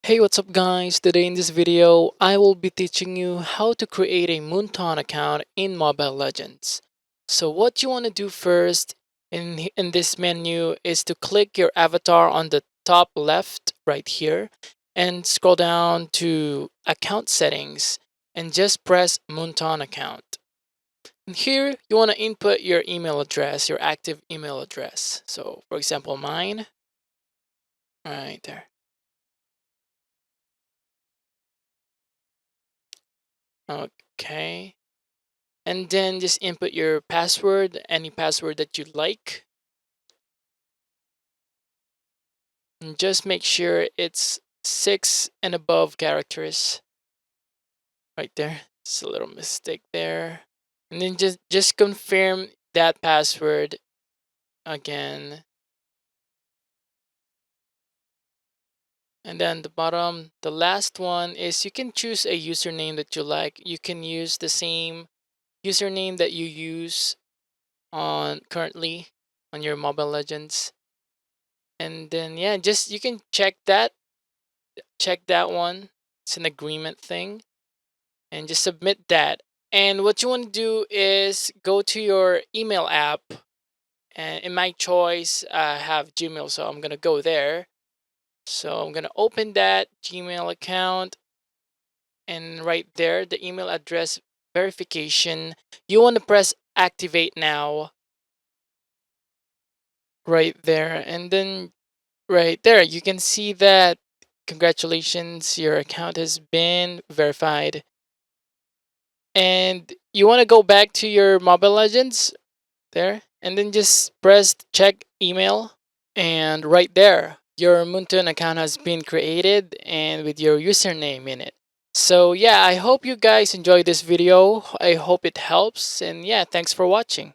Hey, what's up guys? Today in this video, I will be teaching you how to create a Moonton account in Mobile Legends. So what you want to do first in this menu is to click your avatar on the top left right here and scroll down to account settings and just press Moonton account. And here you want to input your email address, your active email address. So for example, mine, right there. Okay. And then just input your password, any password that you like. And just make sure it's 6 and above characters right there. It's a little mistake there. And then just confirm that password again. And then the bottom, the last one is you can choose a username that you like. You can use the same username that you use on currently on your Mobile Legends. And then yeah, just you can check that one. It's an agreement thing and just submit that. And what you want to do is go to your email app, and in my choice I have Gmail, so I'm going to go there. So I'm going to open that Gmail account, and right there the email address verification, you want to press activate now right there. And then right there you can see that congratulations, your account has been verified. And you want to go back to your Mobile Legends there and then just press check email, and right there your Moonton account has been created and with your username in it. So yeah, I hope you guys enjoyed this video. I hope it helps, and yeah, thanks for watching.